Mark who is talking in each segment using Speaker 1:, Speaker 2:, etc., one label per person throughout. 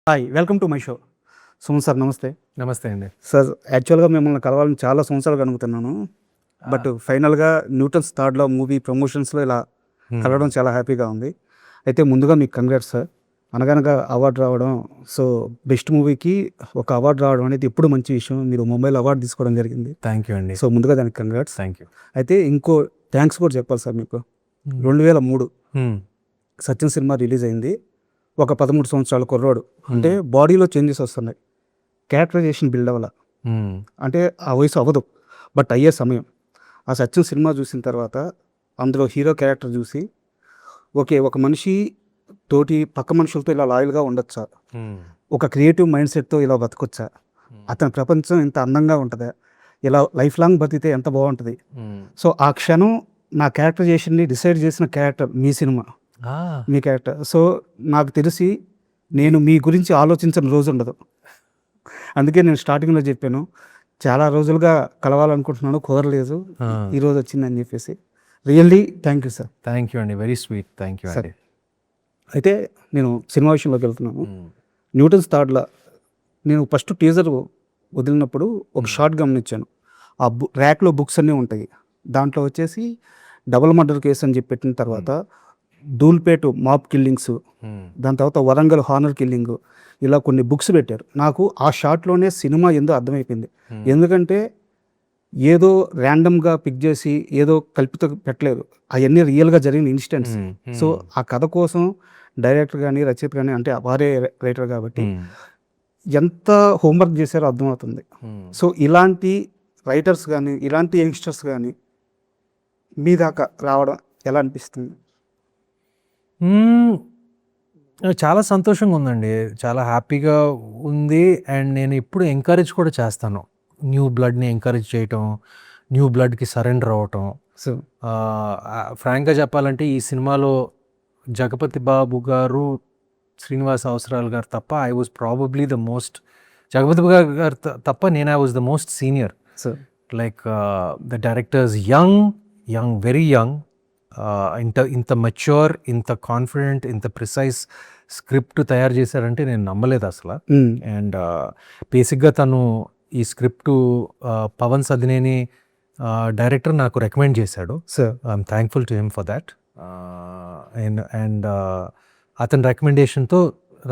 Speaker 1: Hi, welcome to my show. Suman sir నమస్తే.
Speaker 2: నమస్తే అండి.
Speaker 1: సార్ యాక్చువల్గా మిమ్మల్ని కలవాలని చాలా సంవత్సరాలుగా అనుకుతున్నాను. బట్ ఫైనల్గా న్యూటన్స్ థర్డ్లో మూవీ ప్రమోషన్స్లో ఇలా కలవడం చాలా హ్యాపీగా ఉంది. అయితే ముందుగా మీకు కంగ్రాట్స్ సార్. అనగనగా అవార్డు రావడం, సో బెస్ట్ మూవీకి ఒక అవార్డు రావడం అనేది ఎప్పుడు మంచి విషయం. మీరు ముంబైలో అవార్డు తీసుకోవడం జరిగింది.
Speaker 2: థ్యాంక్ యూ అండి.
Speaker 1: సో ముందుగా దానికి కంగ్రాట్స్.
Speaker 2: Thank you.
Speaker 1: అయితే ఇంకో థ్యాంక్స్ కూడా చెప్పాలి సార్ మీకు. 2003 సత్యం సినిమా రిలీజ్ అయింది. ఒక 13 సంవత్సరాల కుర్రోడు, అంటే బాడీలో చేంజెస్ వస్తున్నాయి, క్యారెక్టరైజేషన్ బిల్డ్ అవ్వాల, అంటే ఆ వయసు అవ్వదు, బట్ అయ్యే సమయం. ఆ సత్యం సినిమా చూసిన తర్వాత అందులో హీరో క్యారెక్టర్ చూసి ఓకే, ఒక మనిషి తోటి పక్క మనుషులతో ఇలా లాయల్గా ఉండొచ్చా, ఒక క్రియేటివ్ మైండ్ సెట్తో ఇలా బతకొచ్చా, అతని ప్రపంచం ఇంత అందంగా ఉంటుందా, ఇలా లైఫ్ లాంగ్ బతికితే ఎంత బాగుంటుంది. సో ఆ క్షణం నా క్యారెక్టరైజేషన్ని డిసైడ్ చేసిన క్యారెక్టర్ మీ సినిమా, మీ క్యారెక్టర్. సో నాకు తెలిసి నేను మీ గురించి ఆలోచించిన రోజు ఉండదు. అందుకే నేను స్టార్టింగ్లో చెప్పాను, చాలా రోజులుగా కలవాలనుకుంటున్నాను, కుదరలేదు, ఈరోజు వచ్చిందని చెప్పేసి. Really thank you sir.
Speaker 2: Thank you అండి. Very sweet. థ్యాంక్ యూ అండి.
Speaker 1: అయితే నేను సినిమా విషయంలోకి వెళ్తున్నాను. న్యూటన్స్ థర్డ్లో నేను ఫస్ట్ టీజర్ వదిలినప్పుడు ఒక షార్ట్ గమనించాను. ఆ ర్యాక్లో బుక్స్ అన్నీ ఉంటాయి, దాంట్లో వచ్చేసి డబుల్ మర్డర్ కేసు అని చెప్పి పెట్టిన తర్వాత ధూల్పేట మాబ్ కిల్లింగ్స్, దాని తర్వాత వరంగల్ హానర్ కిల్లింగ్, ఇలా కొన్ని బుక్స్ పెట్టారు. నాకు ఆ షాట్లోనే సినిమా ఏందో అర్థమైపోయింది. ఎందుకంటే ఏదో ర్యాండమ్గా పిక్ చేసి ఏదో కల్పిత పెట్టలేదు, అవన్నీ రియల్గా జరిగిన ఇన్సిడెంట్స్. సో ఆ కథ కోసం డైరెక్టర్ కానీ రచయిత కానీ, అంటే వారే రైటర్ కాబట్టి ఎంత హోంవర్క్ చేశారో అర్థమవుతుంది. సో ఇలాంటి రైటర్స్ కానీ ఇలాంటి యంగ్స్టర్స్ కానీ మీ దాకా రావడం ఎలా అనిపిస్తుంది?
Speaker 2: చాలా సంతోషంగా ఉందండి, చాలా హ్యాపీగా ఉంది. అండ్ నేను ఎప్పుడు ఎంకరేజ్ కూడా చేస్తాను, న్యూ బ్లడ్ని ఎంకరేజ్ చేయటం, న్యూ బ్లడ్కి సరెండర్ అవ్వటం.
Speaker 1: సో
Speaker 2: ఫ్రాంక్గా చెప్పాలంటే ఈ సినిమాలో జగపతి బాబు గారు, శ్రీనివాస్ అవసరాల్ గారు తప్ప I was probably the most, Jagapathi Babu garu తప్ప నేను I was the most senior.
Speaker 1: So
Speaker 2: like the directors young very young, ఇంత మెచ్యూర్, ఇంత కాన్ఫిడెంట్, ఇంత ప్రిసైజ్ స్క్రిప్ట్ తయారు చేశారంటే నేను నమ్మలేదు అసలు. అండ్ బేసిక్గా తను ఈ స్క్రిప్ట్ పవన్ సదినేని డైరెక్టర్ నాకు రికమెండ్ చేశాడు.
Speaker 1: So
Speaker 2: I'm thankful to him for that. And అతని రికమెండేషన్తో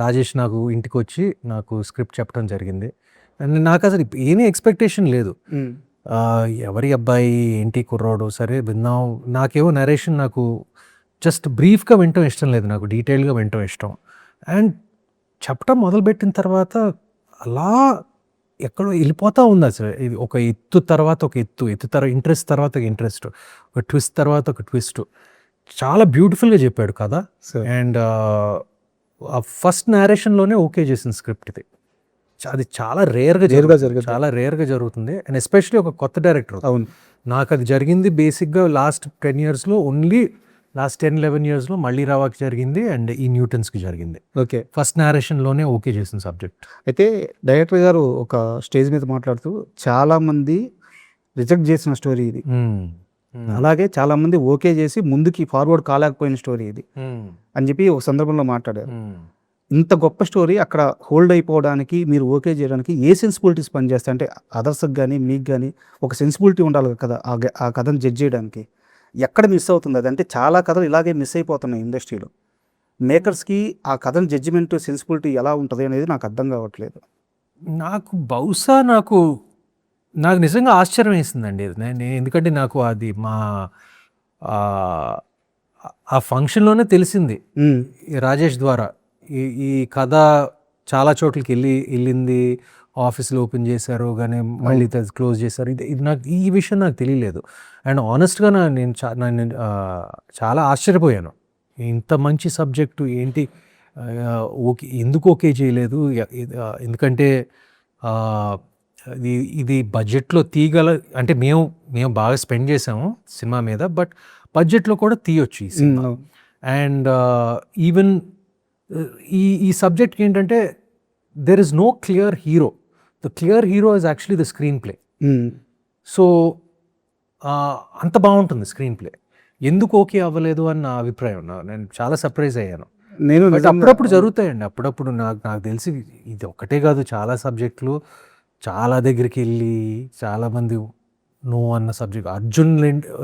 Speaker 2: రాజేష్ నాకు ఇంటికి వచ్చి నాకు స్క్రిప్ట్ చెప్పడం జరిగింది. అండ్ నాకు అసలు ఏమీ ఎక్స్పెక్టేషన్ లేదు, ఎవరి అబ్బాయి ఏంటి కుర్రాడు, సరే విన్నాం. నాకేమో నరేషన్ నాకు జస్ట్ బ్రీఫ్గా వినటం ఇష్టం లేదు, నాకు డీటెయిల్గా వినటం ఇష్టం. అండ్ చెప్పటం మొదలుపెట్టిన తర్వాత అలా ఎక్కడో వెళ్ళిపోతూ ఉంది అసలు. ఇది ఒక ఎత్తు తర్వాత ఒక ఎత్తు తర్వాత ఇంట్రెస్ట్ తర్వాత ఒక ఇంట్రెస్ట్, ఒక ట్విస్ట్ తర్వాత ఒక ట్విస్ట్. చాలా బ్యూటిఫుల్గా చెప్పాడు కదా. అండ్ ఆ ఫస్ట్ నేరేషన్లోనే ఓకే చేసిన స్క్రిప్ట్ ఇది. అది చాలా రేర్గా జరుగుతుంది. అండ్ ఎస్పెషలీ ఒక కొత్త డైరెక్టర్.
Speaker 1: అవును,
Speaker 2: నాకు అది జరిగింది బేసిక్గా లాస్ట్ 10 yearsలో, ఓన్లీ లాస్ట్ 10-11 yearsలో మళ్ళీ రావాకి జరిగింది అండ్ ఈ న్యూటన్స్కి జరిగింది.
Speaker 1: ఓకే,
Speaker 2: ఫస్ట్ నేరేషన్లోనే ఓకే చేసిన సబ్జెక్ట్.
Speaker 1: అయితే డైరెక్టర్ గారు ఒక స్టేజ్ మీద మాట్లాడుతూ చాలామంది రిజెక్ట్ చేసిన స్టోరీ ఇది, అలాగే చాలామంది ఓకే చేసి ముందుకి ఫార్వర్డ్ కాలేకపోయిన స్టోరీ ఇది అని చెప్పి ఒక సందర్భంలో మాట్లాడారు. ఇంత గొప్ప స్టోరీ అక్కడ హోల్డ్ అయిపోవడానికి, మీరు ఓకే చేయడానికి ఏ సెన్సిబిలిటీస్ పనిచేస్తాయి? అంటే అదర్స్కి కానీ మీకు కానీ ఒక సెన్సిబిలిటీ ఉండాలి కదా ఆ కథను జడ్జ్ చేయడానికి. ఎక్కడ మిస్ అవుతుంది అది? అంటే చాలా కథలు ఇలాగే మిస్ అయిపోతున్నాయి ఇండస్ట్రీలో. మేకర్స్కి ఆ కథను జడ్జిమెంట్ సెన్సిబిలిటీ ఎలా ఉంటుంది అనేది నాకు అర్థం కావట్లేదు.
Speaker 2: నాకు బహుశా నాకు నిజంగా ఆశ్చర్యం వేసిందండి. నేను ఎందుకంటే నాకు అది మా ఆ ఫంక్షన్లోనే తెలిసింది రాజేష్ ద్వారా. ఈ కథ చాలా చోట్లకి వెళ్ళింది, ఆఫీసులు ఓపెన్ చేశారు కానీ మళ్ళీ క్లోజ్ చేశారు. ఇది నాకు ఈ విషయం నాకు తెలియలేదు. అండ్ ఆనెస్ట్గా నేను చాలా ఆశ్చర్యపోయాను. ఇంత మంచి సబ్జెక్టు ఏంటి, ఓకే ఎందుకు ఓకే చేయలేదు? ఎందుకంటే ఇది బడ్జెట్లో తీయగల, అంటే మేము బాగా స్పెండ్ చేసాము సినిమా మీద, బట్ బడ్జెట్లో కూడా తీయొచ్చు ఈ సినిమా. అండ్ ఈవెన్ ఈ సబ్జెక్ట్కి ఏంటంటే there is no clear hero. The clear hero is actually the screenplay. So అంత బాగుంటుంది స్క్రీన్ ప్లే. ఎందుకు ఓకే అవ్వలేదు అని నా అభిప్రాయం. నేను చాలా సర్ప్రైజ్ అయ్యాను.
Speaker 1: నేను
Speaker 2: బట్
Speaker 1: నిజంగా-
Speaker 2: అప్పుడప్పుడు జరుగుతాయండి. అప్పుడప్పుడు నాకు తెలిసి ఇది ఒక్కటే కాదు, చాలా సబ్జెక్టులు చాలా దగ్గరికి వెళ్ళి చాలామంది నో అన్న సబ్జెక్ట్, అర్జున్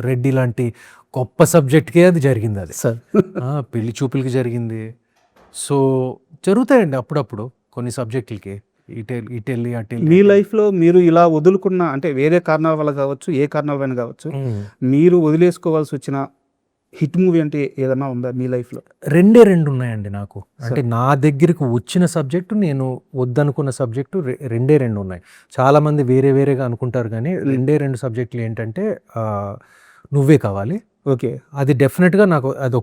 Speaker 2: రెడ్డి లాంటి గొప్ప సబ్జెక్ట్కే అది జరిగింది. అది
Speaker 1: సార్
Speaker 2: పెళ్లి చూపులకి జరిగింది. సో జరుగుతాయండి అప్పుడప్పుడు కొన్ని సబ్జెక్టులకి ఇటెళ్ళి అటెళ్ళి.
Speaker 1: మీ లైఫ్లో మీరు ఇలా వదులుకున్న అంటే వేరే కారణాల వల్ల కావచ్చు, ఏ కారణాల వల్ల కావచ్చు, మీరు వదిలేసుకోవాల్సి వచ్చిన హిట్ మూవీ అంటే ఏదైనా ఉందా మీ లైఫ్లో?
Speaker 2: రెండు ఉన్నాయండి నాకు. అంటే నా దగ్గరకు వచ్చిన సబ్జెక్టు, నేను వద్దనుకున్న సబ్జెక్టు రెండు ఉన్నాయి. చాలామంది వేరే వేరేగా అనుకుంటారు కానీ రెండు సబ్జెక్టులు ఏంటంటే నువ్వే కావాలి.
Speaker 1: ఓకే.
Speaker 2: అది డెఫినెట్గా నాకు అది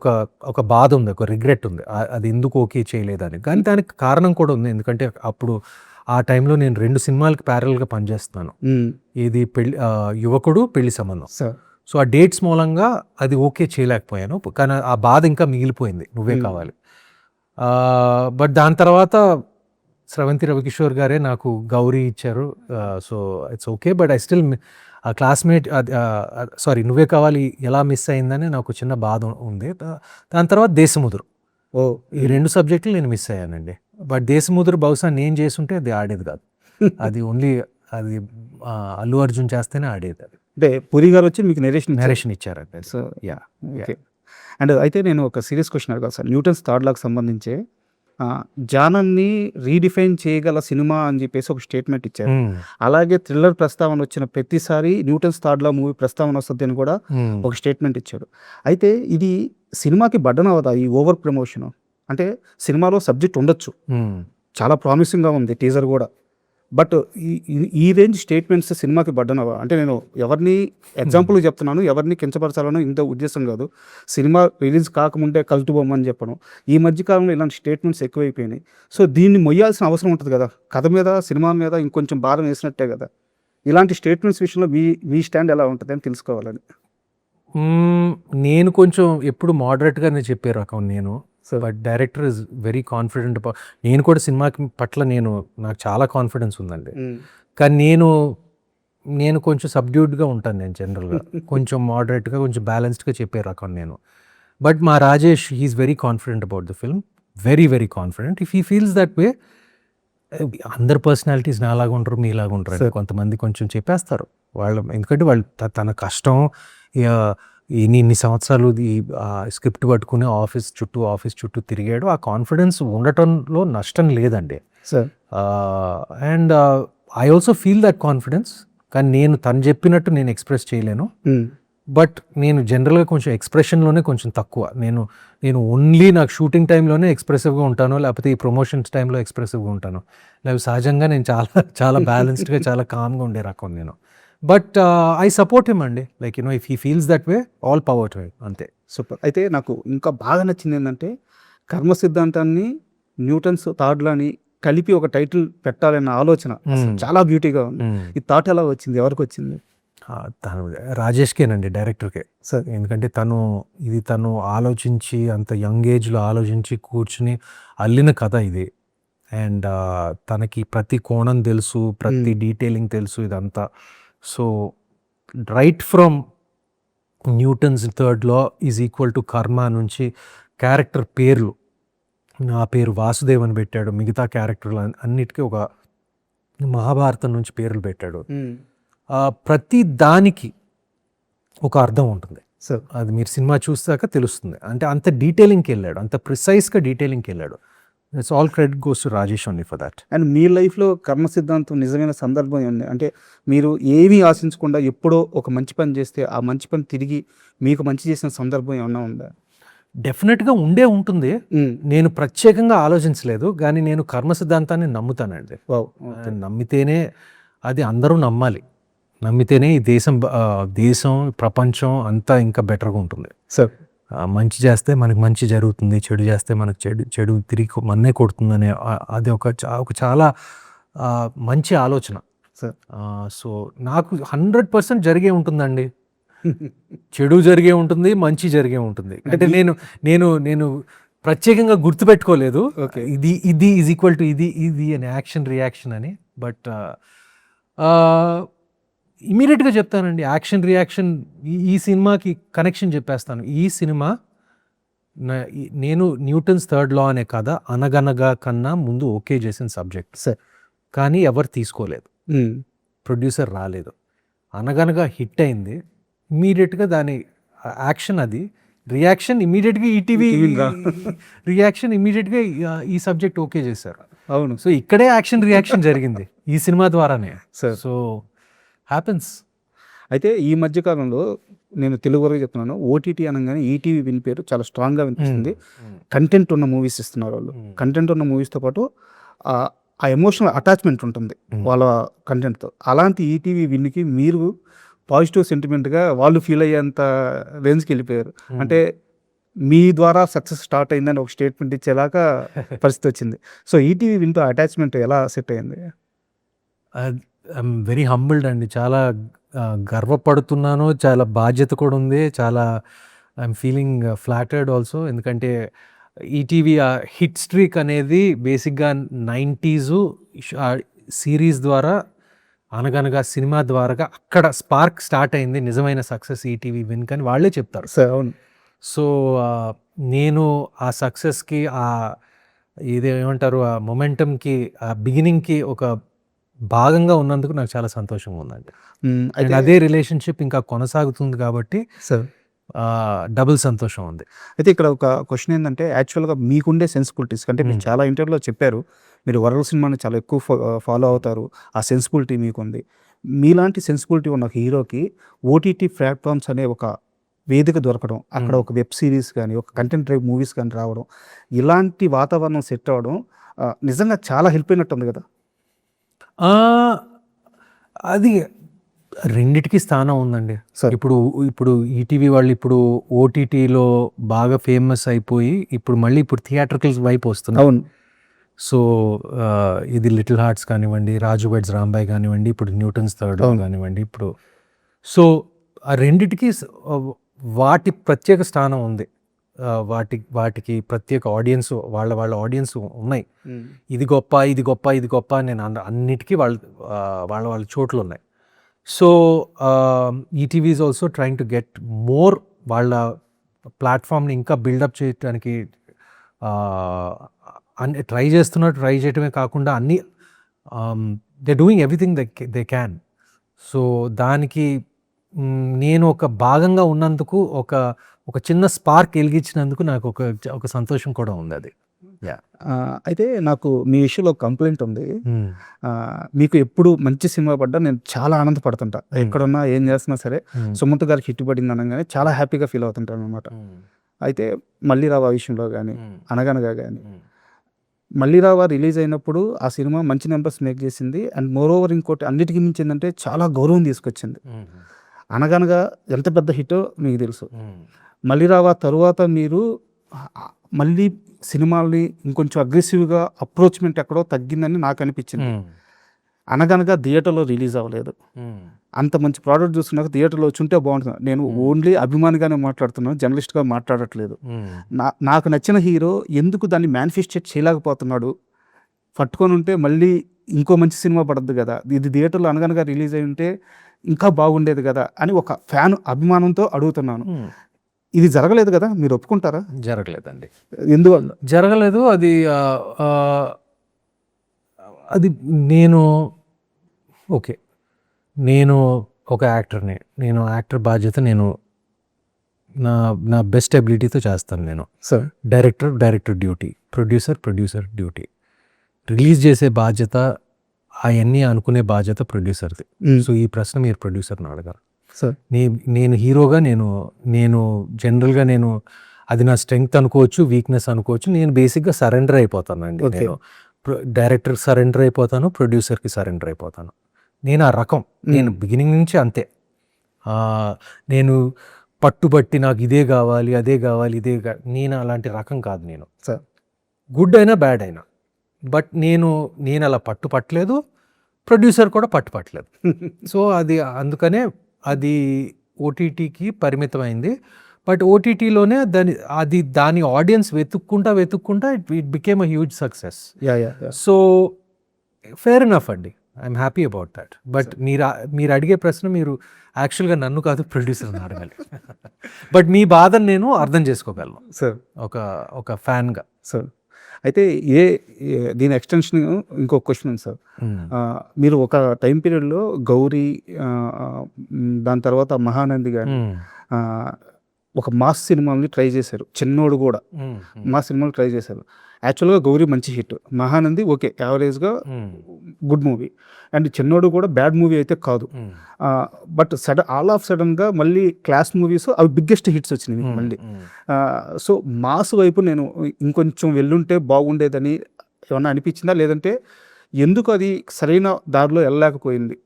Speaker 2: ఒక బాధ ఉంది, ఒక రిగ్రెట్ ఉంది, అది ఎందుకు ఓకే చేయలేదని. కానీ దానికి కారణం కూడా ఉంది. ఎందుకంటే అప్పుడు ఆ టైంలో నేను 2 సినిమాలకి ప్యారల్గా పనిచేస్తున్నాను. ఇది యువకుడు, పెళ్లి సంబంధం.
Speaker 1: సార్
Speaker 2: సో ఆ డేట్స్ మూలంగా అది ఓకే చేయలేకపోయాను. కానీ ఆ బాధ ఇంకా మిగిలిపోయింది, నువ్వే కావాలి. బట్ దాని తర్వాత స్రవంతి రవికిషోర్ గారే నాకు గౌరీ ఇచ్చారు. So it's okay. But I still ఆ క్లాస్మేట్ సారీ నువ్వే కావాలి ఎలా మిస్ అయిందని నాకు చిన్న బాధ ఉంది. దాని తర్వాత దేశముదురు, ఈ 2 సబ్జెక్టులు నేను మిస్ అయ్యానండి. బట్ దేశముదురు బహుశా నేను చేస్తుంటే అది ఆడేది కాదు. అది ఓన్లీ అది అల్లు అర్జున్ చేస్తేనే ఆడేది. అది
Speaker 1: అంటే పూరి గారు వచ్చి మీకు నెరేషన్
Speaker 2: ఇచ్చారండి.
Speaker 1: So
Speaker 2: yeah.
Speaker 1: ఓకే. అండ్ అయితే నేను ఒక సీరియస్ క్వశ్చన్ అడగాలి సార్. న్యూటన్స్ థర్డ్ లాకి సంబంధించి జానన్ని రీడిఫైన్ చేయగల సినిమా అని చెప్పేసి ఒక స్టేట్మెంట్ ఇచ్చారు. అలాగే థ్రిల్లర్ ప్రస్తావన వచ్చిన ప్రతిసారి న్యూటన్స్ థర్డ్ లా మూవీ ప్రస్తావన వస్తుంది అని కూడా ఒక స్టేట్మెంట్ ఇచ్చాడు. అయితే ఇది సినిమాకి బడ్డన అవదా ఈ ఓవర్ ప్రమోషన్? అంటే సినిమాలో సబ్జెక్ట్ ఉండొచ్చు, చాలా ప్రామిసింగ్గా ఉంది టీజర్ కూడా, బట్ ఈ రేంజ్ స్టేట్మెంట్స్ సినిమాకి బడ్డనవా? అంటే నేను ఎవరిని ఎగ్జాంపుల్ చెప్తున్నాను, ఎవరిని కించపరచాలని ఇంత ఉద్దేశం కాదు. సినిమా రిలీజ్ కాకముందే కల్ట్ బొమ్మని చెప్పడం, ఈ మధ్యకాలంలో ఇలాంటి స్టేట్మెంట్స్ ఎక్కువైపోయినాయి. సో దీన్ని మొయ్యాల్సిన అవసరం ఉంటుంది కదా, కథ మీద సినిమా మీద ఇంకొంచెం భారం వేసినట్టే కదా. ఇలాంటి స్టేట్మెంట్స్ విషయంలో మీ స్టాండ్ ఎలా ఉంటుంది అని తెలుసుకోవాలని.
Speaker 2: నేను కొంచెం ఎప్పుడు మోడరేట్గానే చెప్పే రకం నేను. But director is very confident. నేను కూడా సినిమా పట్ల నాకు చాలా కాన్ఫిడెన్స్ ఉందండి. కానీ నేను కొంచెం సబ్డ్యూడ్గా ఉంటాను. నేను జనరల్గా కొంచెం మోడరేట్గా, కొంచెం బ్యాలెన్స్డ్గా చెప్పే రకం నేను. బట్ మా Rajesh he's very confident about the film, very very confident. If he feels that way, అందరు పర్సనాలిటీస్ నాలాగా ఉంటారు, మీలాగా ఉంటారు. కొంతమంది కొంచెం చెప్పేస్తారు ఎందుకంటే వాళ్ళు తన కష్టం ఇన్ని సంవత్సరాలు ఈ స్క్రిప్ట్ పట్టుకుని ఆఫీస్ చుట్టూ తిరిగాడు. ఆ కాన్ఫిడెన్స్ ఉండటంలో నష్టం లేదండి. And I also feel that confidence. కానీ నేను తను చెప్పినట్టు నేను ఎక్స్ప్రెస్ చేయలేను. బట్ నేను జనరల్గా కొంచెం ఎక్స్ప్రెషన్లోనే కొంచెం తక్కువ. నేను ఓన్లీ నాకు షూటింగ్ టైంలోనే ఎక్స్ప్రెసివ్గా ఉంటాను, లేకపోతే ఈ ప్రమోషన్స్ టైంలో ఎక్స్ప్రెసివ్గా ఉంటాను. లేకపోతే సహజంగా నేను చాలా బ్యాలెన్స్డ్గా చాలా కామ్గా ఉండే రకం నేను. బట్ ఐ సపోర్ట్ హిమ్ అండి. Like if he feels that way, all power to him, అంతే.
Speaker 1: సూపర్. అయితే నాకు ఇంకా బాగా నచ్చింది ఏంటంటే కర్మ సిద్ధాంతాన్ని న్యూటన్స్ థాట్లని కలిపి ఒక టైటిల్ పెట్టాలన్న ఆలోచన చాలా బ్యూటీగా ఉంది. ఈ థాట్ ఎలా వచ్చింది, ఎవరికి వచ్చింది?
Speaker 2: రాజేష్కేనండి, డైరెక్టర్కే సార్. ఎందుకంటే తను ఆలోచించి, అంత యంగ్ ఏజ్లో ఆలోచించి కూర్చుని అల్లిన కథ ఇది. అండ్ తనకి ప్రతి కోణం తెలుసు, ప్రతి డీటెయిలింగ్ తెలుసు ఇదంతా. So right from Newton's third law is equal to karma నుంచి క్యారెక్టర్ పేర్లు, నా పేరు వాసుదేవ్ అని పెట్టాడు. మిగతా క్యారెక్టర్లు అన్నిటికీ ఒక మహాభారతం నుంచి పేర్లు పెట్టాడు. ప్రతి దానికి ఒక అర్థం ఉంటుంది సార్. అది మీరు సినిమా చూసాక తెలుస్తుంది. అంటే అంత డీటెయిలింగ్కి వెళ్ళాడు, అంత ప్రిసైజ్గా డీటెయిలింగ్కి వెళ్ళాడు. It's all credit goes to Rajesh only for that.
Speaker 1: And మీ లైఫ్లో కర్మ సిద్ధాంతం నిజమైన సందర్భం ఉంది అంటే మీరు ఏమీ ఆశించకుండా ఎప్పుడో ఒక మంచి పని చేస్తే ఆ మంచి పని తిరిగి మీకు మంచి చేసిన సందర్భం ఏమన్నా ఉందా?
Speaker 2: డెఫినెట్గా ఉంటుంది. నేను ప్రత్యేకంగా ఆలోచించలేదు, కానీ నేను కర్మ సిద్ధాంతాన్ని నమ్ముతానండి. నమ్మితేనే, అది అందరూ నమ్మాలి. నమ్మితేనే ఈ దేశం ప్రపంచం అంతా ఇంకా బెటర్గా ఉంటుంది
Speaker 1: సార్.
Speaker 2: మంచి చేస్తే మనకు మంచి జరుగుతుంది, చెడు చేస్తే మనకు చెడు తిరిగి మన్నే కొడుతుంది అనే అది ఒక చాలా మంచి ఆలోచన
Speaker 1: సార్.
Speaker 2: సో నాకు 100% జరిగే ఉంటుందండి. చెడు జరిగే ఉంటుంది, మంచి జరిగే ఉంటుంది. అంటే నేను ప్రత్యేకంగా గుర్తుపెట్టుకోలేదు ఇది ఈజ్ ఈక్వల్ టు ఇది అని, యాక్షన్ రియాక్షన్ అని. బట్ ఇమీడియట్గా చెప్తానండి, యాక్షన్ రియాక్షన్ ఈ సినిమాకి కనెక్షన్ చెప్పేస్తాను. ఈ సినిమా నేను న్యూటన్స్ థర్డ్ లా అనే కథ అనగనగా కన్నా ముందు ఓకే చేసిన సబ్జెక్ట్,
Speaker 1: సార్
Speaker 2: కానీ ఎవరు తీసుకోలేదు, ప్రొడ్యూసర్ రాలేదు. అనగనగా హిట్ అయింది, ఇమీడియట్గా దాని యాక్షన్, అది రియాక్షన్ ఇమీడియట్గా ఈటీవీ రియాక్షన్ ఇమీడియట్గా ఈ సబ్జెక్ట్ ఓకే చేశారు.
Speaker 1: అవును.
Speaker 2: సో ఇక్కడే యాక్షన్ రియాక్షన్ జరిగింది ఈ సినిమా ద్వారానే.
Speaker 1: Sir
Speaker 2: so happens.
Speaker 1: అయితే ఈ మధ్య కాలంలో నేను తెలుగు వరకు చెప్తున్నాను, ఓటీటీ అనగానే ఈటీవీ విన్ పేరు చాలా స్ట్రాంగ్గా వినిపిస్తుంది. కంటెంట్ ఉన్న మూవీస్ ఇస్తున్నారు వాళ్ళు. కంటెంట్ ఉన్న మూవీస్తో పాటు ఆ ఎమోషనల్ అటాచ్మెంట్ ఉంటుంది వాళ్ళ కంటెంట్తో. అలాంటి ఈటీవీ విన్కి మీరు పాజిటివ్ సెంటిమెంట్గా వాళ్ళు ఫీల్ అయ్యేంత రేంజ్కి వెళ్ళిపోయారు. అంటే మీ ద్వారా సక్సెస్ స్టార్ట్ అయిందని ఒక స్టేట్మెంట్ ఇచ్చేలాగా పరిస్థితి వచ్చింది. సో ఈటీవీ విన్తో అటాచ్మెంట్ ఎలా సెట్ అయింది?
Speaker 2: ఐఎమ్ వెరీ హంబుల్డ్ అండి, చాలా గర్వపడుతున్నాను, చాలా బాధ్యత కూడా ఉంది, చాలా ఐఎమ్ ఫీలింగ్ ఫ్లాటర్డ్ ఆల్సో. ఎందుకంటే ఈటీవీ హిట్ స్ట్రీక్ అనేది బేసిక్గా 90s సిరీస్ ద్వారా, అనగనగా సినిమా ద్వారా అక్కడ స్పార్క్ స్టార్ట్ అయింది నిజమైన సక్సెస్ ఈటీవీ విన్ అని వాళ్ళే చెప్తారు.
Speaker 1: సార్ అవును.
Speaker 2: సో నేను ఆ సక్సెస్కి, ఇదేమంటారు, ఆ మొమెంటమ్కి, ఆ బిగినింగ్కి ఒక భాగంగా ఉన్నందుకు నాకు చాలా సంతోషంగా ఉందండి.
Speaker 1: అయితే
Speaker 2: అదే రిలేషన్షిప్ ఇంకా కొనసాగుతుంది కాబట్టి
Speaker 1: సార్
Speaker 2: డబుల్ సంతోషం ఉంది.
Speaker 1: అయితే ఇక్కడ ఒక క్వశ్చన్ ఏంటంటే, యాక్చువల్గా మీకుండే సెన్సిబిలిటీస్ అంటే మీరు చాలా ఇంటర్వ్యూలో చెప్పారు, మీరు వరల్డ్ సినిమాని చాలా ఎక్కువ ఫాలో అవుతారు, ఆ సెన్సిబిలిటీ మీకుంది. మీలాంటి సెన్సిబిలిటీ ఉన్న హీరోకి ఓటీటీ ప్లాట్ఫామ్స్ అనే ఒక వేదిక దొరకడం, అక్కడ ఒక వెబ్ సిరీస్ కానీ, ఒక కంటెంట్ డ్రైవ్ మూవీస్ కానీ రావడం, ఇలాంటి వాతావరణం సెట్ అవ్వడం నిజంగా చాలా హెల్ప్ అయినట్టు ఉంది కదా?
Speaker 2: అది రెండిటికి స్థానం ఉందండి.
Speaker 1: సార్
Speaker 2: ఇప్పుడు ఈటీవీ వాళ్ళు ఇప్పుడు ఓటీటీలో బాగా ఫేమస్ అయిపోయి ఇప్పుడు థియేట్రికల్స్ వైపు వస్తున్నారు.
Speaker 1: అవును.
Speaker 2: సో ఇది లిటిల్ హార్ట్స్ కానివ్వండి, రాజు వెడ్స్ రాంబాయ్ కానివ్వండి, ఇప్పుడు న్యూటన్స్ థర్డ్ కానివ్వండి, ఇప్పుడు సో ఆ రెండిటికి వాటి ప్రత్యేక స్థానం ఉంది. వాటికి ప్రత్యేక ఆడియన్స్, వాళ్ళ ఆడియన్స్ ఉన్నాయి. ఇది గొప్ప ఇది గొప్ప ఇది గొప్ప నేను అన్నిటికీ వాళ్ళ చోట్లు ఉన్నాయి. So ETV is also trying to get more, వాళ్ళ ప్లాట్ఫామ్ని ఇంకా బిల్డప్ చేయడానికి ట్రై చేయటమే కాకుండా అన్ని they doing everything they can. So దానికి నేను ఒక భాగంగా ఉన్నందుకు, ఒక చిన్న స్పార్క్ వెలిగించినందుకు నాకు ఒక సంతోషం కూడా ఉంది. అది
Speaker 1: అయితే నాకు మీ విషయంలో కంప్లైంట్ ఉంది. మీకు ఎప్పుడు మంచి సినిమా పడ్డా నేను చాలా ఆనందపడుతుంటా. ఎక్కడున్నా ఏం చేస్తున్నా సరే, సుమంత్ గారికి హిట్ పడింది అనగానే చాలా హ్యాపీగా ఫీల్ అవుతుంటాను అనమాట. అయితే మళ్ళీ రావా విషయంలో కానీ, అనగనగా కానీ, మళ్ళీ రావా రిలీజ్ అయినప్పుడు ఆ సినిమా మంచి నెంబర్స్ మేక్ చేసింది. అండ్ మోర్ ఓవర్ ఇంకోటి అన్నిటికీ మించి ఏంటంటే చాలా గౌరవం తీసుకొచ్చింది. అనగనగా ఎంత పెద్ద హిట్టో మీకు తెలుసు. మళ్ళీ రావా తరువాత మీరు మళ్ళీ సినిమాల్ని ఇంకొంచెం అగ్రెసివ్గా అప్రోచ్మెంట్ ఎక్కడో తగ్గిందని నాకు అనిపించింది. అనగనగా థియేటర్లో రిలీజ్ అవ్వలేదు. అంత మంచి ప్రోడక్ట్ చూసుకున్నాక థియేటర్లో వచ్చి ఉంటే బాగుంటుంది. నేను ఓన్లీ అభిమానిగానే మాట్లాడుతున్నాను, జర్నలిస్ట్గా మాట్లాడట్లేదు. నాకు నచ్చిన హీరో ఎందుకు దాన్ని మేనిఫెస్టేట్ చేయలేకపోతున్నాడు? పట్టుకొని ఉంటే మళ్ళీ ఇంకో మంచి సినిమా పడద్దు కదా, ఇది థియేటర్లో అనగనగా రిలీజ్ అయి ఉంటే ఇంకా బాగుండేది కదా అని ఒక ఫ్యాన్ అభిమానంతో అడుగుతున్నాను. ఇది జరగలేదు కదా, మీరు ఒప్పుకుంటారా?
Speaker 2: జరగలేదండి.
Speaker 1: ఎందువల్ల
Speaker 2: జరగలేదు? అది నేను ఒక యాక్టర్ని, నేను యాక్టర్ బాధ్యత నేను నా బెస్ట్ ఎబిలిటీతో చేస్తాను. నేను
Speaker 1: sir
Speaker 2: director duty, producer duty, release చేసే బాధ్యత, అవన్నీ అనుకునే బాధ్యత ప్రొడ్యూసర్ది. సో ఈ ప్రశ్న మీరు ప్రొడ్యూసర్ని అడగారు.
Speaker 1: సార్
Speaker 2: నేను హీరోగా నేను జనరల్గా అది నా స్ట్రెంగ్త్ అనుకోవచ్చు, వీక్నెస్ అనుకోవచ్చు. నేను బేసిక్గా సరెండర్ అయిపోతానండి. నేను డైరెక్టర్కి సరెండర్ అయిపోతాను, ప్రొడ్యూసర్కి సరెండర్ అయిపోతాను. నేను ఆ రకం, నేను బిగినింగ్ నుంచి అంతే. నేను పట్టుబట్టి నాకు ఇదే కావాలి అదే కావాలి నేను అలాంటి రకం కాదు. నేను
Speaker 1: సార్
Speaker 2: గుడ్ అయినా బ్యాడ్ అయినా, బట్ నేను అలా పట్టలేదు, ప్రొడ్యూసర్ కూడా పట్టలేదు. సో అందుకనే అది ఓటీటీకి పరిమితమైంది. బట్ ఓటీటీలోనే దాని ఆడియన్స్ వెతుక్కుంటా it became a huge success. So fair enough అండి. I'm happy about that. But మీరు అడిగే ప్రశ్న మీరు యాక్చువల్గా నన్ను కాదు ప్రొడ్యూసర్ని అడగాలి. బట్ మీ బాధను నేను అర్థం చేసుకోగలను
Speaker 1: సార్.
Speaker 2: ఒక ఫ్యాన్గా.
Speaker 1: సార్ అయితే దీని ఎక్స్టెన్షన్ ఇంకో క్వశ్చన్ ఉంది సార్. మీరు ఒక టైం పీరియడ్లో గౌరీ, దాని తర్వాత మహానంది కానీ ఒక మాస్ సినిమాని ట్రై చేశారు. చిన్నోడు కూడా మాస్ సినిమాలు ట్రై చేశారు. యాక్చువల్గా గౌరీ మంచి హిట్, మహానంది ఓకే యావరేజ్గా గుడ్ మూవీ, అండ్ చిన్నోడు కూడా బ్యాడ్ మూవీ అయితే కాదు. బట్ ఆల్ ఆఫ్ సడన్గా మళ్ళీ క్లాస్ మూవీస్ అవి బిగ్గెస్ట్ హిట్స్ వచ్చినాయి మళ్ళీ. సో మాస్ వైపు నేను ఇంకొంచెం వెళ్ళుంటే బాగుండేదని ఏమన్నా అనిపించిందా, లేదంటే ఎందుకు అది సరైన దారిలో వెళ్ళలేకపోయింది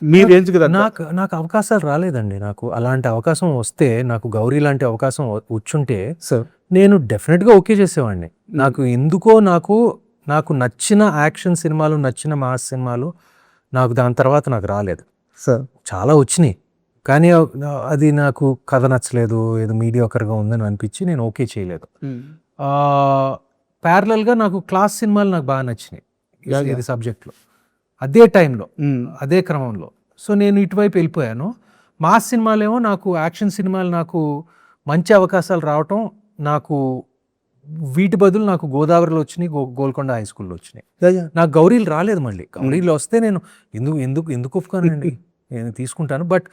Speaker 1: మీ రేంజ్ కదా?
Speaker 2: నాకు అవకాశాలు రాలేదండి. నాకు అలాంటి అవకాశం వస్తే, నాకు గౌరీ లాంటి అవకాశం వచ్చుంటే
Speaker 1: సార్
Speaker 2: నేను డెఫినెట్గా ఓకే చేసేవాడిని. నాకు ఎందుకో నాకు నచ్చిన యాక్షన్ సినిమాలు, నచ్చిన మాస్ సినిమాలు నాకు దాని తర్వాత నాకు రాలేదు
Speaker 1: సార్.
Speaker 2: చాలా వచ్చినాయి, కానీ అది నాకు కథ నచ్చలేదు, ఏదో మీడియాకర్గా ఉందని అనిపించి నేను ఓకే చేయలేదు. ప్యారలల్గా నాకు క్లాస్ సినిమాలు నాకు బాగా నచ్చినాయి ఇది సబ్జెక్ట్లో, అదే టైంలో, అదే క్రమంలో. సో నేను ఇటువైపు వెళ్ళిపోయాను. మాస్ సినిమాలేమో నాకు, యాక్షన్ సినిమాలు నాకు మంచి అవకాశాలు రావటం, నాకు వీటి బదులు నాకు గోదావరిలో వచ్చినాయి, గోల్కొండ హై స్కూల్లో వచ్చినాయి. నాకు గౌరీలు రాలేదు. మళ్ళీ గౌరీలో వస్తే నేను ఎందుకు ఒప్పుకోనండి, నేను తీసుకుంటాను. బట్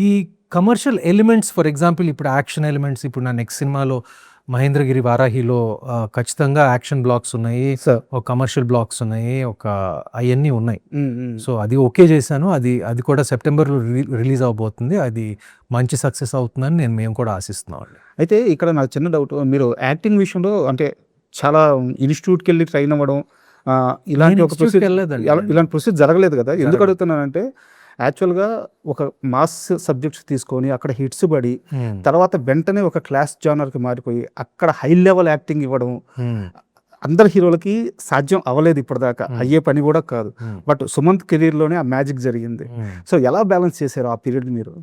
Speaker 2: ఈ కమర్షియల్ ఎలిమెంట్స్, ఫర్ ఎగ్జాంపుల్ ఇప్పుడు యాక్షన్ ఎలిమెంట్స్, ఇప్పుడు నా నెక్స్ట్ సినిమాలో మహేంద్రగిరి వారాహిలో ఖచ్చితంగా యాక్షన్ బ్లాక్స్ ఉన్నాయి, ఒక కమర్షియల్ బ్లాక్స్ ఉన్నాయి, అవన్నీ ఉన్నాయి. సో అది ఓకే చేశాను. అది కూడా సెప్టెంబర్లో రిలీజ్ అవబోతుంది. అది మంచి సక్సెస్ అవుతుందని మేము కూడా ఆశిస్తున్నాం.
Speaker 1: అయితే ఇక్కడ నాకు చిన్న డౌట్, మీరు యాక్టింగ్ విషయంలో అంటే చాలా ఇన్స్టిట్యూట్కి వెళ్ళి ట్రైన్ అవ్వడం ఇలాంటి ప్రొసీజర్ జరగలేదు కదా? ఎందుకు అడుగుతున్నానంటే, యాక్చువల్గా ఒక మాస్ సబ్జెక్ట్స్ తీసుకొని అక్కడ హిట్స్ పడి తర్వాత వెంటనే ఒక క్లాస్ జానర్కి మారిపోయి అక్కడ హై లెవెల్ యాక్టింగ్ ఇవ్వడం అందరి హీరోలకి సాధ్యం అవ్వలేదు, ఇప్పటిదాకా అయ్యే పని కూడా కాదు. బట్ సుమంత్ కెరీర్లోనే ఆ మ్యాజిక్ జరిగింది. సో ఎలా బ్యాలెన్స్ చేశారు ఆ పీరియడ్ మీరు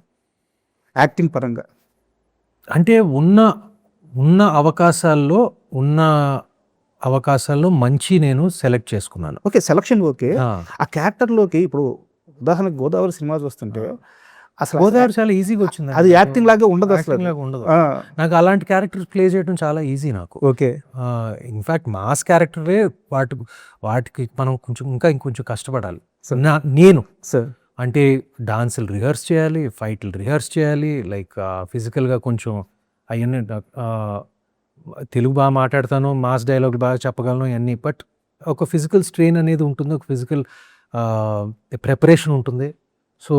Speaker 1: యాక్టింగ్ పరంగా?
Speaker 2: అంటే ఉన్న అవకాశాల్లో మంచి నేను సెలెక్ట్ చేసుకున్నాను.
Speaker 1: Okay, selection okay. ఆ క్యారెక్టర్లోకి ఇప్పుడు ఉదాహరణకు గోదావరి సినిమా చూస్తుంటే అసలు
Speaker 2: గోదావరి చాలా ఈజీగా వచ్చింది.
Speaker 1: అది యాక్టింగ్ లాగా ఉండదు, అసలు
Speaker 2: ఉండదు. నాకు అలాంటి క్యారెక్టర్ ప్లే చేయడం చాలా ఈజీ నాకు.
Speaker 1: ఓకే,
Speaker 2: ఇన్ఫాక్ట్ మాస్ క్యారెక్టరే వాటికి మనం ఇంకొంచెం కష్టపడాలి. నేను
Speaker 1: సార్
Speaker 2: అంటే డాన్సులు రిహర్స్ చేయాలి, ఫైట్లు రిహర్స్ చేయాలి, లైక్ ఫిజికల్గా కొంచెం అవన్నీ. తెలుగు బాగా మాట్లాడతాను, మాస్ డైలాగులు బాగా చెప్పగలను అన్నీ. బట్ ఒక ఫిజికల్ స్ట్రెయిన్ అనేది ఉంటుంది, ఒక ఫిజికల్ ప్రిపరేషన్ ఉంటుంది. సో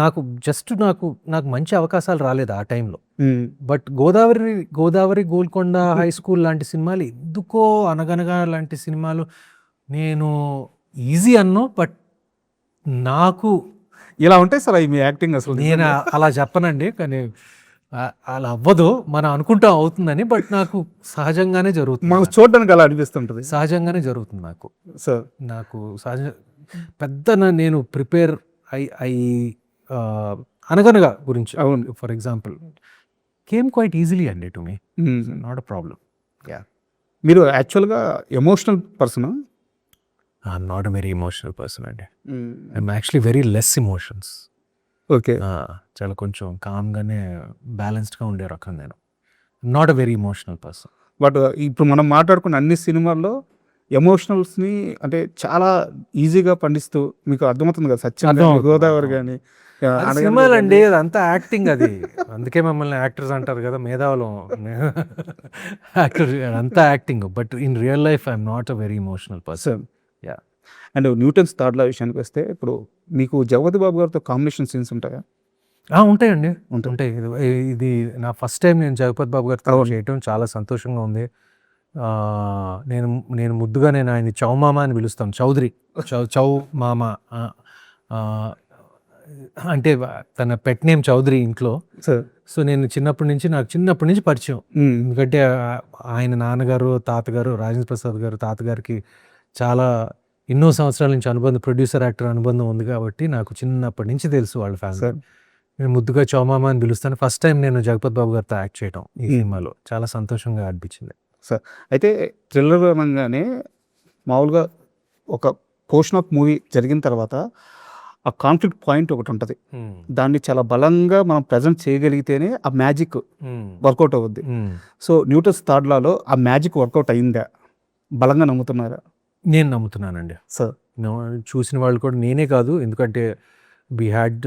Speaker 2: నాకు మంచి అవకాశాలు రాలేదు ఆ టైంలో. But Godavari, Golconda high school లాంటి సినిమాలు, ఎందుకో అనగనగా లాంటి సినిమాలు నేను ఈజీ అన్నో. బట్ నాకు
Speaker 1: ఇలా ఉంటాయి సార్ మీ యాక్టింగ్. అసలు
Speaker 2: నేను అలా చెప్పనండి, కానీ అలా అవ్వదు, మనం అనుకుంటాం అవుతుందని. బట్ నాకు సహజంగానే జరుగుతుంది,
Speaker 1: మనకు చూడడానికి అలా అనిపిస్తుంటుంది,
Speaker 2: సహజంగానే జరుగుతుంది నాకు.
Speaker 1: సార్
Speaker 2: నాకు నేను ప్రిపేర్ అనగనగా గురించి,
Speaker 1: అవును,
Speaker 2: for example came quite easily అండి to me, not a problem.
Speaker 1: మీరు యాక్చువల్గా emotional person?
Speaker 2: I'm not a very emotional person అండి. I'm actually very less emotions.
Speaker 1: Okay,
Speaker 2: చాలా కొంచెం కామ్గానే బ్యాలెన్స్డ్గా ఉండే రకం నేను. Not a very emotional person.
Speaker 1: But ఇప్పుడు మనం మాట్లాడుకున్న అన్ని సినిమాల్లో ఎమోషనల్స్ని అంటే చాలా ఈజీగా పండిస్తూ మీకు అర్థమవుతుంది కదా, సత్యం, గోదావరి కానీ
Speaker 2: సినిమాలండి, అదంతా యాక్టింగ్. అది అందుకే మమ్మల్ని యాక్టర్స్ అంటారు కదా, మేధావులం. యాక్టర్ అంతా acting. But in real life I'm not a very emotional person. Yeah.
Speaker 1: And Newton's third law విషయానికి వస్తే, ఇప్పుడు మీకు జగపతి బాబు గారితో కాంబినేషన్ సీన్స్ ఉంటాయా?
Speaker 2: ఉంటాయండి, ఉంటాయి. ఇది నా ఫస్ట్ టైం నేను జగపతి బాబు గారితో చేయటం చాలా సంతోషంగా ఉంది. నేను ముద్దుగా ఆయన చౌమామ అని పిలుస్తాను, చౌదరి, చౌ మామ. అంటే తన పెట్ నేమ్ చౌదరి ఇంట్లో. సో నేను చిన్నప్పటి నుంచి పరిచయం. ఎందుకంటే ఆయన నాన్నగారు, తాతగారు, రాజేంద్ర ప్రసాద్ గారు తాతగారికి చాలా ఎన్నో సంవత్సరాల నుంచి అనుబంధం, ప్రొడ్యూసర్ యాక్టర్ అనుబంధం ఉంది కాబట్టి నాకు చిన్నప్పటి నుంచి తెలుసు వాళ్ళ ఫ్యామిలీ. నేను ముద్దుగా చౌమామ అని పిలుస్తాను. ఫస్ట్ టైం నేను జగపతి బాబు గారితో యాక్ట్ చేయడం ఈ సినిమాలో చాలా సంతోషంగా అనిపించింది.
Speaker 1: సార్ అయితే థ్రిల్లర్ అనగానే మామూలుగా ఒక పోర్షన్ ఆఫ్ మూవీ జరిగిన తర్వాత ఆ కాన్ఫ్లిక్ట్ పాయింట్ ఒకటి ఉంటుంది. దాన్ని చాలా బలంగా మనం ప్రజెంట్ చేయగలిగితేనే ఆ మ్యాజిక్ వర్కౌట్ అవుద్ది. సో న్యూటన్స్ థర్డ్ లాలో ఆ మ్యాజిక్ వర్కౌట్ అయిందా? బలంగా నమ్ముతున్నారా?
Speaker 2: నేను నమ్ముతున్నానండి.
Speaker 1: సార్
Speaker 2: చూసిన వాళ్ళు కూడా, నేనే కాదు, ఎందుకంటే వి హ్యాడ్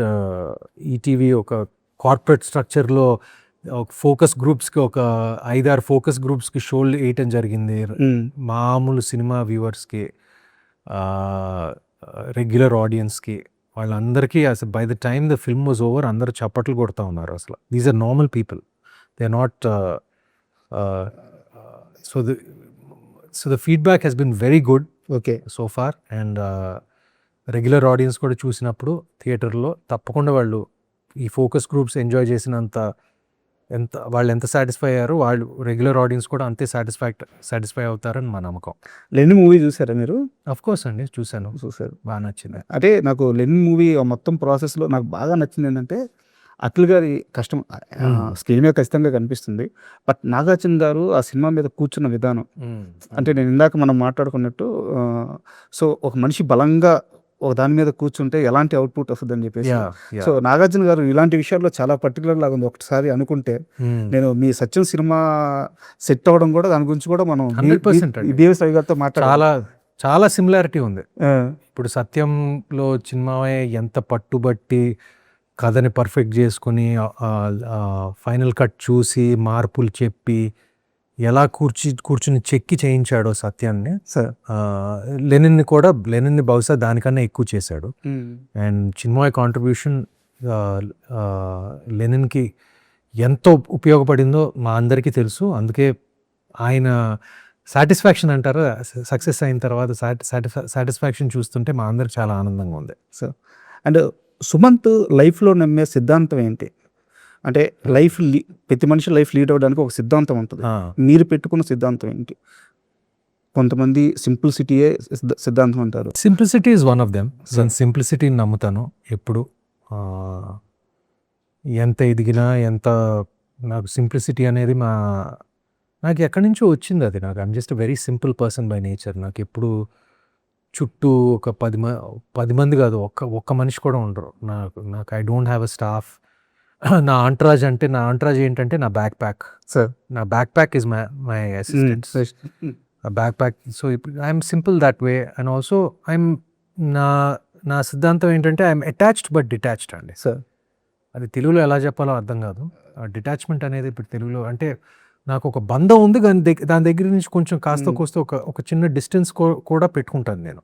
Speaker 2: ఈటీవీ ఒక కార్పొరేట్ స్ట్రక్చర్లో ఒక ఫోకస్ గ్రూప్స్కి ఒక 5-6 ఫోకస్ గ్రూప్స్కి షోలు వేయటం జరిగింది. మామూలు సినిమా వ్యూవర్స్కి, రెగ్యులర్ ఆడియన్స్కి, వాళ్ళందరికీ అసలు by the time the film was over అందరూ చప్పట్లు కొడతా ఉన్నారు. అసలు these are normal people, they are not. So the feedback has been very good
Speaker 1: okay
Speaker 2: so far. And regular audience కూడా చూసినప్పుడు థియేటర్లో తప్పకుండా వాళ్ళు ఈ ఫోకస్ గ్రూప్స్ ఎంజాయ్ చేసినంత వాళ్ళు ఎంత సాటిస్ఫై అయ్యారో వాళ్ళు రెగ్యులర్ ఆడియన్స్ కూడా అంతే సాటిస్ఫై అవుతారని మా నమ్మకం.
Speaker 1: లెనిన్ మూవీ చూసారా మీరు?
Speaker 2: అఫ్ కోర్స్ అండి, చూశాను.
Speaker 1: చూసారు.
Speaker 2: బాగా నచ్చింది.
Speaker 1: అంటే నాకు లెనిన్ మూవీ మొత్తం ప్రాసెస్లో నాకు బాగా నచ్చింది ఏంటంటే అఖిల్ గారి కష్టం స్క్రీన్ మీద ఖచ్చితంగా కనిపిస్తుంది. బట్ నాగార్జున గారు ఆ సినిమా మీద కూర్చున్న విధానం, అంటే నేను ఇందాక మనం మాట్లాడుకున్నట్టు సో ఒక మనిషి బలంగా ఒక దాని మీద కూర్చుంటే ఎలాంటి అవుట్పుట్ వస్తుంది అని చెప్పేసి. సో నాగార్జున గారు ఇలాంటి విషయాల్లో చాలా పర్టికులర్ లాగా ఉంది. ఒకసారి అనుకుంటే నేను మీ సత్యం సినిమా సెట్ అవ్వడం కూడా దాని గురించి కూడా మనం
Speaker 2: 100%
Speaker 1: బిఎస్ రవి గారితో
Speaker 2: చాలా సిమిలారిటీ ఉంది. ఇప్పుడు సత్యంలో చిన్మయ్య ఎంత పట్టుబట్టి కథని పర్ఫెక్ట్ చేసుకుని ఫైనల్ కట్ చూసి మార్పులు చెప్పి ఎలా కూర్చుని చెక్కి చేయించాడో సత్యాన్ని, లెనిన్ని బహుశా దానికన్నా ఎక్కువ చేశాడు. అండ్ చిన్మయ్య కాంట్రిబ్యూషన్ లెనిన్కి ఎంతో ఉపయోగపడిందో మా అందరికీ తెలుసు. అందుకే ఆయన సాటిస్ఫాక్షన్ అంటారు, సక్సెస్ అయిన తర్వాత సాటిస్ఫాక్షన్ చూస్తుంటే మా అందరికి చాలా ఆనందంగా ఉంది.
Speaker 1: సో అండ్ సుమంత్ లైఫ్లో నమ్మే సిద్ధాంతం ఏంటి? అంటే ప్రతి మనిషి లైఫ్ లీడ్ అవ్వడానికి ఒక సిద్ధాంతం ఉంటుంది. మీరు పెట్టుకున్న సిద్ధాంతం ఏంటి? కొంతమంది సింప్లిసిటీయే సిద్ధాంతం అంటారు.
Speaker 2: Simplicity is one of them. నేను సింప్లిసిటీని నమ్ముతాను ఎప్పుడు. ఎంత ఎదిగినా నాకు సింప్లిసిటీ అనేది నాకు ఎక్కడి నుంచో వచ్చింది అది. నాకు I'm just very simple person by nature. నాకు ఎప్పుడు చుట్టూ ఒక 10 మంది కాదు, ఒక్క మనిషి కూడా ఉండరు నాకు. I don't have a staff. నా అంట్రాజ్ ఏంటంటే నా బ్యాక్ ప్యాక్. నా back pack is my assistants. Back pack. So I'm simple that way. And also నా సిద్ధాంతం ఏంటంటే ఐఎమ్ అటాచ్డ్ బట్ డిటాచ్డ్ అండి. అది తెలుగులో ఎలా చెప్పాలో అర్థం కాదు. డిటాచ్మెంట్ అనేది ఇప్పుడు తెలుగులో అంటే నాకు ఒక బంధం ఉంది, దాని దగ్గర నుంచి కొంచెం కాస్త ఒక చిన్న డిస్టెన్స్ కూడా పెట్టుకుంటాను నేను.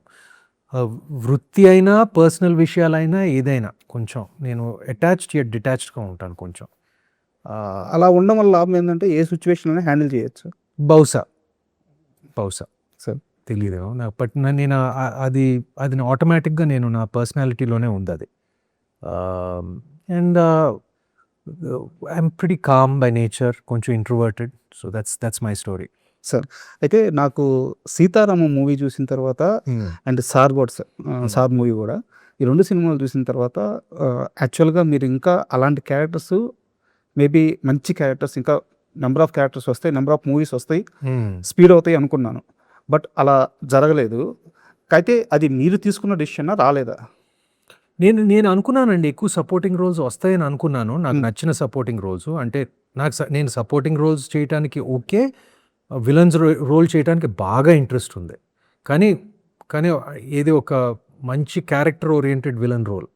Speaker 2: వృత్తి అయినా పర్సనల్ విషయాలైనా ఏదైనా కొంచెం నేను అటాచ్డ్ యట్ డిటాచ్డ్గా ఉంటాను కొంచెం.
Speaker 1: అలా ఉండడం వల్ల లాభం ఏంటంటే ఏ సిచ్యువేషన్ హ్యాండిల్ చేయొచ్చు.
Speaker 2: బహుశా తెలియదేమో నాకు. బట్ నేను అది ఆటోమేటిక్గా నేను నా పర్సనాలిటీలోనే ఉంది అది. And I'm pretty calm by nature, కొంచెం introverted. So that's my story.
Speaker 1: Sir అయితే నాకు సీతారామం మూవీ చూసిన తర్వాత అండ్ సార్ మూవీ కూడా, ఈ 2 సినిమాలు చూసిన తర్వాత యాక్చువల్గా మీరు ఇంకా అలాంటి క్యారెక్టర్స్, మేబీ మంచి క్యారెక్టర్స్, ఇంకా నెంబర్ ఆఫ్ క్యారెక్టర్స్ వస్తాయి, నెంబర్ ఆఫ్ మూవీస్ వస్తాయి, స్పీడ్ అవుతాయి అనుకున్నాను. బట్ అలా జరగలేదు. అయితే అది మీరు తీసుకున్న డెసిషన్ రాలేదా?
Speaker 2: నేను అనుకున్నానండి ఎక్కువ సపోర్టింగ్ రోల్స్ వస్తాయని అనుకున్నాను. నాకు నచ్చిన సపోర్టింగ్ రోల్స్ అంటే నేను సపోర్టింగ్ రోల్స్ చేయడానికి ఓకే, విలన్స్ రోల్ చేయడానికి బాగా ఇంట్రెస్ట్ ఉంది. కానీ ఏది ఒక మంచి క్యారెక్టర్ ఓరియంటెడ్ విలన్ రోల్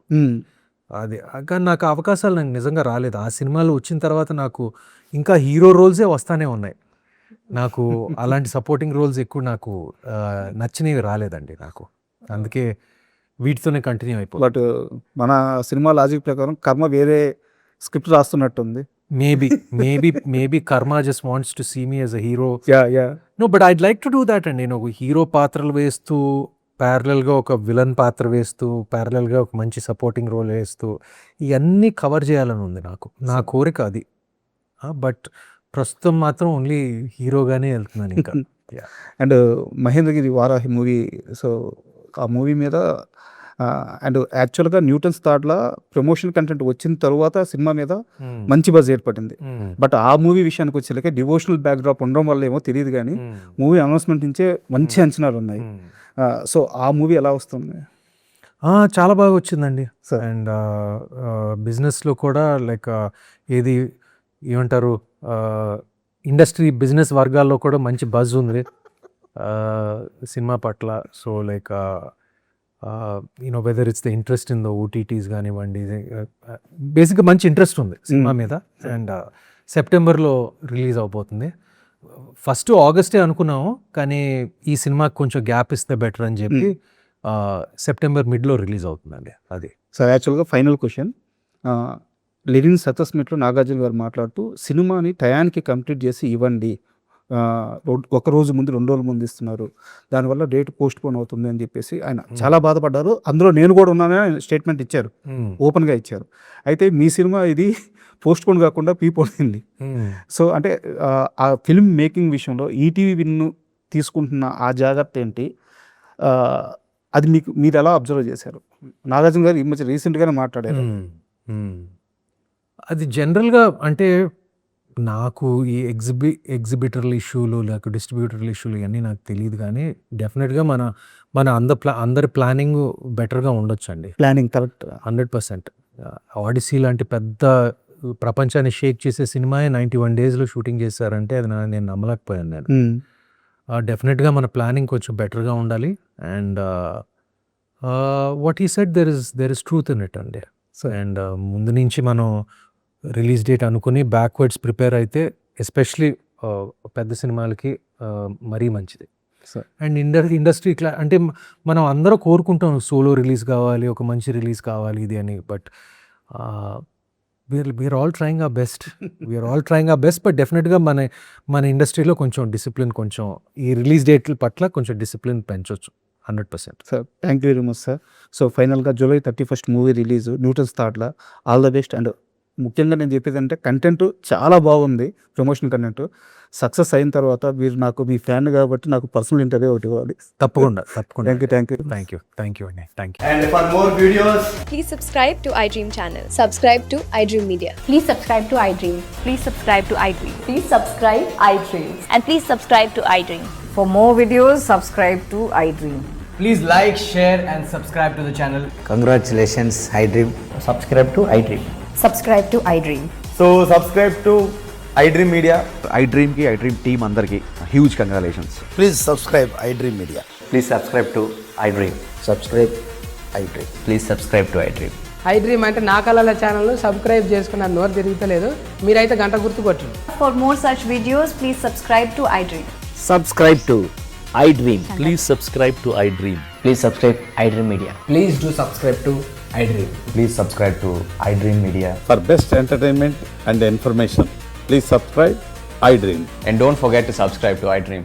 Speaker 2: అది. కానీ నాకు అవకాశాలు నాకు నిజంగా రాలేదు. ఆ సినిమాలు వచ్చిన తర్వాత నాకు ఇంకా హీరో రోల్సే వస్తానే ఉన్నాయి. నాకు అలాంటి సపోర్టింగ్ రోల్స్ ఎక్కువ నాకు నచ్చినవి రాలేదండి నాకు. అందుకే వీటితోనే కంటిన్యూ అయిపోయింది.
Speaker 1: బట్ మన సినిమా లాజిక్ ప్రకారం కర్మ వేరే స్క్రిప్ట్ రాస్తున్నట్టుంది.
Speaker 2: Maybe karma just wants to see me as a hero. No, but I'd like to do that అండి. నేను ఒక హీరో పాత్రలు వేస్తూ, ప్యారలల్గా ఒక విలన్ పాత్ర వేస్తూ, ప్యారలల్గా ఒక మంచి సపోర్టింగ్ రోల్ వేస్తూ, ఇవన్నీ కవర్ చేయాలని ఉంది నాకు. నా కోరిక అది. బట్ ప్రస్తుతం మాత్రం ఓన్లీ హీరోగానే వెళ్తున్నాను ఇంకా.
Speaker 1: And Mahendragiri Varahi movie, so ఆ మూవీ మీద అండ్ యాక్చువల్గా న్యూటన్స్ థాట్లా ప్రమోషన్ కంటెంట్ వచ్చిన తర్వాత సినిమా మీద మంచి బజ్ ఏర్పడింది. బట్ ఆ మూవీ విషయానికి వచ్చేసరికి డివోషనల్ బ్యాక్డ్రాప్ ఉండడం వల్ల ఏమో తెలియదు కానీ మూవీ అనౌన్స్మెంట్ నుంచే మంచి అంచనాలు ఉన్నాయి. సో ఆ మూవీ ఎలా వస్తుంది?
Speaker 2: చాలా బాగా వచ్చిందండి.
Speaker 1: Sir.
Speaker 2: అండ్ బిజినెస్లో కూడా లైక్ ఏది ఏమంటారు, ఇండస్ట్రీ బిజినెస్ వర్గాల్లో కూడా మంచి బజ్ ఉంది సినిమా పట్ల. So like you know whether it's the interest in the OTTs కానివ్వండి, బేసిక్గా మంచి ఇంట్రెస్ట్ ఉంది సినిమా మీద. అండ్ సెప్టెంబర్లో రిలీజ్ అవబోతుంది. ఫస్ట్ ఆగస్టే అనుకున్నాము, కానీ ఈ సినిమాకి కొంచెం గ్యాప్ ఇస్తే బెటర్ అని చెప్పి సెప్టెంబర్ మిడ్లో రిలీజ్ అవుతుందండి అది.
Speaker 1: సో యాక్చువల్గా ఫైనల్ క్వశ్చన్, లెనిన్ సక్సెస్ మీట్లో నాగార్జున గారు మాట్లాడుతూ సినిమాని టయానికి కంప్లీట్ చేసి ఇవ్వండి, ఒక రోజు ముందు 2 రోజుల ముందు ఇస్తున్నారు, దానివల్ల డేట్ పోస్ట్ పోన్ అవుతుంది అని చెప్పేసి ఆయన చాలా బాధపడ్డారు. అందులో నేను కూడా ఉన్నానని స్టేట్మెంట్ ఇచ్చారు, ఓపెన్గా ఇచ్చారు. అయితే మీ సినిమా ఇది పోస్ట్ పోన్ కాకుండా ప్రీపోన్ అయింది. సో అంటే ఆ ఫిల్మ్ మేకింగ్ విషయంలో ఈటీవీ విన్ తీసుకుంటున్న ఆ జాగ్రత్త ఏంటి, అది మీరు ఎలా అబ్జర్వ్ చేశారు? నాగార్జున గారు ఈ మధ్య రీసెంట్గానే మాట్లాడారు.
Speaker 2: అది జనరల్గా అంటే నాకు ఈ ఎగ్జిబిటర్ల ఇష్యూలు లేక డిస్ట్రిబ్యూటర్ల ఇష్యూలు ఇవన్నీ నాకు తెలియదు, కానీ డెఫినెట్గా మన అందరి ప్లానింగ్ బెటర్గా ఉండొచ్చు అండి.
Speaker 1: Planning correct
Speaker 2: 100%. ఆడిసీ లాంటి పెద్ద ప్రపంచాన్ని షేక్ చేసే సినిమా 91 డేస్లో షూటింగ్ చేశారంటే అది నేను నమ్మలేకపోయాను. నేను డెఫినెట్గా మన ప్లానింగ్ కొంచెం బెటర్గా ఉండాలి. అండ్ వాట్ ఈ said there is truth in it అండి. అండ్ ముందు నుంచి మనం రిలీజ్ డేట్ అనుకుని బ్యాక్వర్డ్స్ ప్రిపేర్ అయితే ఎస్పెషలీ పెద్ద సినిమాలకి మరీ మంచిది. అండ్ ఇండస్ట్రీ ఇట్లా అంటే మనం అందరూ కోరుకుంటాం సోలో రిలీజ్ కావాలి, ఒక మంచి రిలీజ్ కావాలి ఇది అని. But we're all trying our best but డెఫినెట్గా మన ఇండస్ట్రీలో కొంచెం డిసిప్లిన్, కొంచెం ఈ రిలీజ్ డేట్ల పట్ల కొంచెం డిసిప్లిన్ పెంచవచ్చు 100%.
Speaker 1: Sir thank you very much sir. So ఫైనల్గా July 31 మూవీ రిలీజ్ న్యూటన్స్ థాట్లా ఆల్ ద బెస్ట్. అండ్ ముఖ్యంగా నేను చెప్పేది అంటే కంటెంట్ చాలా బాగుంది, ప్రమోషన్ కంటెంట్. సక్సెస్ అయిన తర్వాత మీరు నాకు మీ ఫ్యాన్ కాబట్టి నాకు పర్సనల్ ఇంటర్వ్యూ ఒకటి ఇవ్వాలి.
Speaker 2: తప్పకుండా. థ్యాంక్ యూ అండి.
Speaker 3: And for more videos,
Speaker 4: Please subscribe to iDream channel.
Speaker 5: Subscribe to iDream Media.
Speaker 6: Please subscribe to iDream.
Speaker 4: Please subscribe to iDream.
Speaker 6: Please subscribe iDream.
Speaker 4: And please subscribe to iDream.
Speaker 6: For more videos, subscribe to iDream.
Speaker 3: please like, share and subscribe to the channel.
Speaker 7: Congratulations, iDream.
Speaker 3: Subscribe to iDream.
Speaker 6: Subscribe to iDream.
Speaker 3: So subscribe to iDream Media.
Speaker 8: iDream team అందరికి huge congratulations.
Speaker 7: Please subscribe iDream Media.
Speaker 3: Please subscribe to iDream.
Speaker 7: Subscribe iDream.
Speaker 3: Please subscribe to iDream.
Speaker 9: iDream అంటే నా కళల channel subscribe చేసుకున్న నోరు తిరుగుతలేదు, మీరైతే గంట గుర్తు కొట్టండి.
Speaker 6: For more such videos, please subscribe to iDream.
Speaker 7: Subscribe to iDream.
Speaker 10: Please subscribe to iDream.
Speaker 3: Please subscribe iDream Media.
Speaker 9: Please do subscribe to iDream.
Speaker 3: Please subscribe to iDream Media.
Speaker 8: For best entertainment and information, please subscribe iDream.
Speaker 3: And don't forget to subscribe to iDream.